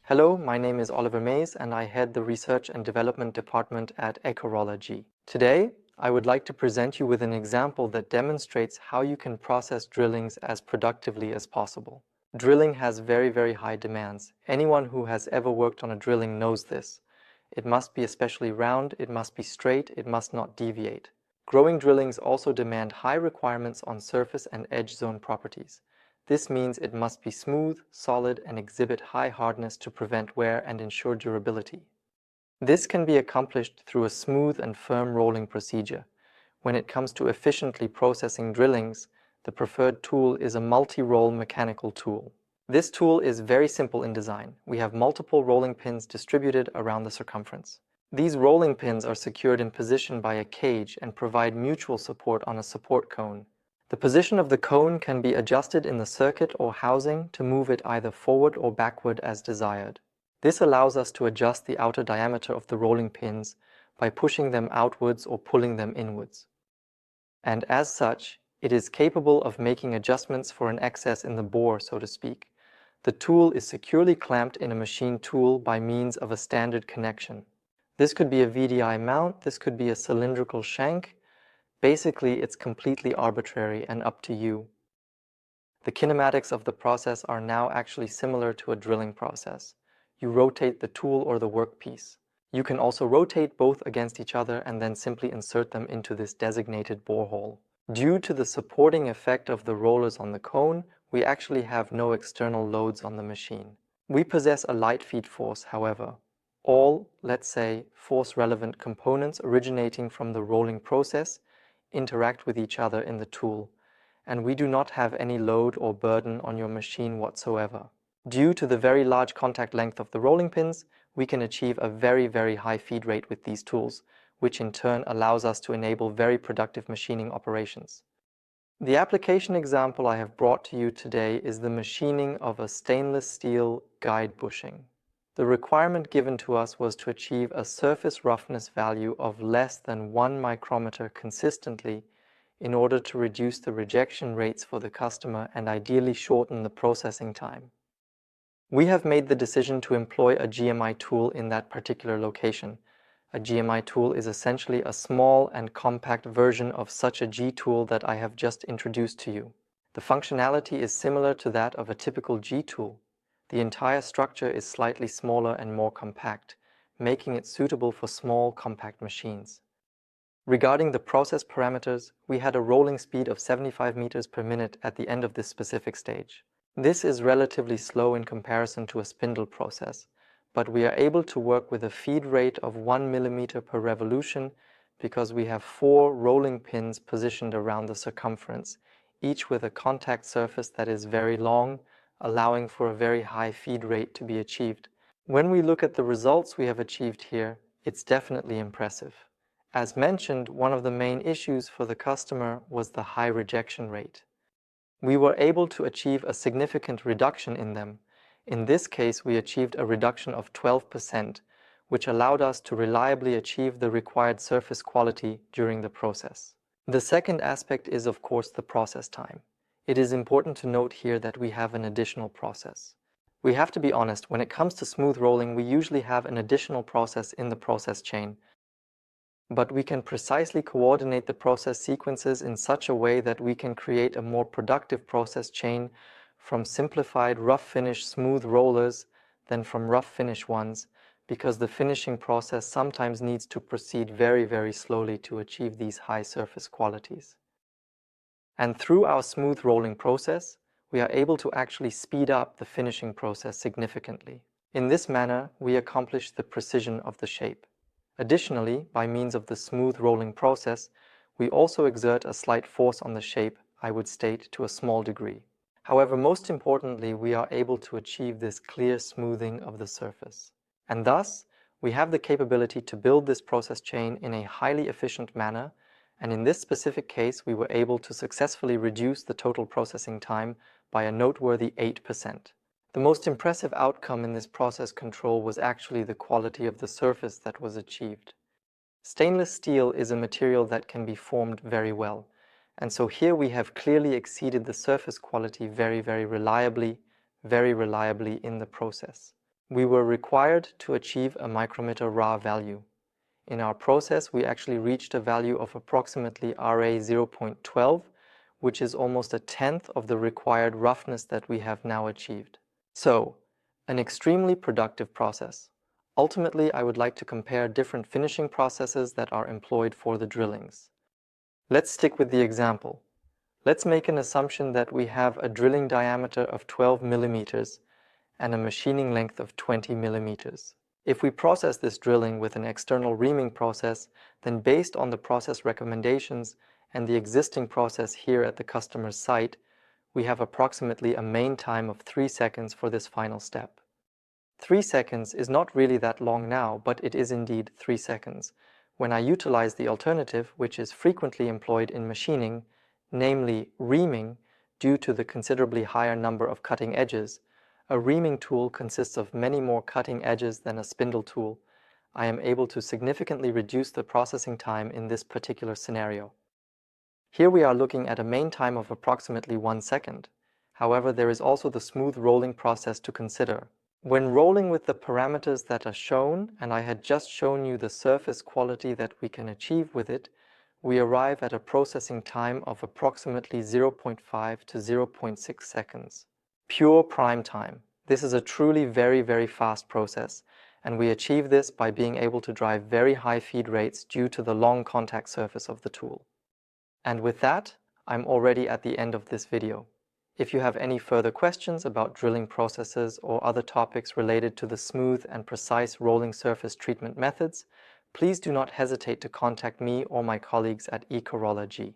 Hello, my name is Oliver Maiß and I head the Research and Development Department at ECOROLL AG. Today, I would like to present you with an example that demonstrates how you can process drillings as productively as possible. Drilling has very high demands. Anyone who has ever worked on a drilling knows this. It must be especially round, it must be straight, it must not deviate. Growing drillings also demand high requirements on surface and edge zone properties. This means it must be smooth, solid, and exhibit high hardness to prevent wear and ensure durability. This can be accomplished through a smooth and firm rolling procedure. When it comes to efficiently processing drillings, the preferred tool is a multi-roll mechanical tool. This tool is very simple in design. We have multiple rolling pins distributed around the circumference. These rolling pins are secured in position by a cage and provide mutual support on a support cone. The position of the cone can be adjusted in the circuit or housing to move it either forward or backward as desired. This allows us to adjust the outer diameter of the rolling pins by pushing them outwards or pulling them inwards. And as such, it is capable of making adjustments for an excess in the bore, so to speak. The tool is securely clamped in a machine tool by means of a standard connection. This could be a VDI mount, this could be a cylindrical shank. Basically, it's completely arbitrary and up to you. The kinematics of the process are now actually similar to a drilling process. You rotate the tool or the workpiece. You can also rotate both against each other and then simply insert them into this designated borehole. Due to the supporting effect of the rollers on the cone, we actually have no external loads on the machine. We possess a light feed force, however. All, let's say, force-relevant components originating from the rolling process interact with each other in the tool, and we do not have any load or burden on your machine whatsoever. Due to the very large contact length of the rolling pins, we can achieve a very high feed rate with these tools, which in turn allows us to enable very productive machining operations. The application example I have brought to you today is the machining of a stainless steel guide bushing. The requirement given to us was to achieve a surface roughness value of less than 1 micrometer consistently in order to reduce the rejection rates for the customer and ideally shorten the processing time. We have made the decision to employ a GMI tool in that particular location. A GMI tool is essentially a small and compact version of such a G tool that I have just introduced to you. The functionality is similar to that of a typical G tool. The entire structure is slightly smaller and more compact, making it suitable for small, compact machines. Regarding the process parameters, we had a rolling speed of 75 meters per minute at the end of this specific stage. This is relatively slow in comparison to a spindle process, but we are able to work with a feed rate of 1 millimeter per revolution because we have 4 rolling pins positioned around the circumference, each with a contact surface that is very long, allowing for a very high feed rate to be achieved. When we look at the results we have achieved here, it's definitely impressive. As mentioned, one of the main issues for the customer was the high rejection rate. We were able to achieve a significant reduction in them. In this case, we achieved a reduction of 12%, which allowed us to reliably achieve the required surface quality during the process. The second aspect is, of course, the process time. It is important to note here that we have an additional process. We have to be honest, when it comes to smooth rolling, we usually have an additional process in the process chain. But we can precisely coordinate the process sequences in such a way that we can create a more productive process chain from simplified rough finish smooth rollers than from rough finish ones, because the finishing process sometimes needs to proceed very slowly to achieve these high surface qualities. And through our smooth rolling process, we are able to actually speed up the finishing process significantly. In this manner, we accomplish the precision of the shape. Additionally, by means of the smooth rolling process, we also exert a slight force on the shape, I would state, to a small degree. However, most importantly, we are able to achieve this clear smoothing of the surface. And thus, we have the capability to build this process chain in a highly efficient manner, and in this specific case, we were able to successfully reduce the total processing time by a noteworthy 8%. The most impressive outcome in this process control was actually the quality of the surface that was achieved. Stainless steel is a material that can be formed very well, and so here we have clearly exceeded the surface quality very reliably in the process. we were required to achieve a micrometer Ra value. In our process, we actually reached a value of approximately Ra 0.12, which is almost a tenth of the required roughness that we have now achieved. So, an extremely productive process. Ultimately, I would like to compare different finishing processes that are employed for the drillings. Let's stick with the example. Let's make an assumption that we have a drilling diameter of 12 millimeters and a machining length of 20 millimeters. If we process this drilling with an external reaming process, then based on the process recommendations and the existing process here at the customer's site, we have approximately a main time of 3 seconds for this final step. 3 seconds is not really that long now, but it is indeed 3 seconds. When I utilize the alternative, which is frequently employed in machining, namely reaming, due to the considerably higher number of cutting edges, a reaming tool consists of many more cutting edges than a spindle tool. I am able to significantly reduce the processing time in this particular scenario. Here we are looking at a main time of approximately 1 second. However, there is also the smooth rolling process to consider. When rolling with the parameters that are shown, and I had just shown you the surface quality that we can achieve with it, we arrive at a processing time of approximately 0.5 to 0.6 seconds. Pure prime time. This is a truly very fast process, and we achieve this by being able to drive very high feed rates due to the long contact surface of the tool. And with that, I'm already at the end of this video. If you have any further questions about drilling processes or other topics related to the smooth and precise rolling surface treatment methods, please do not hesitate to contact me or my colleagues at ECOROLL AG.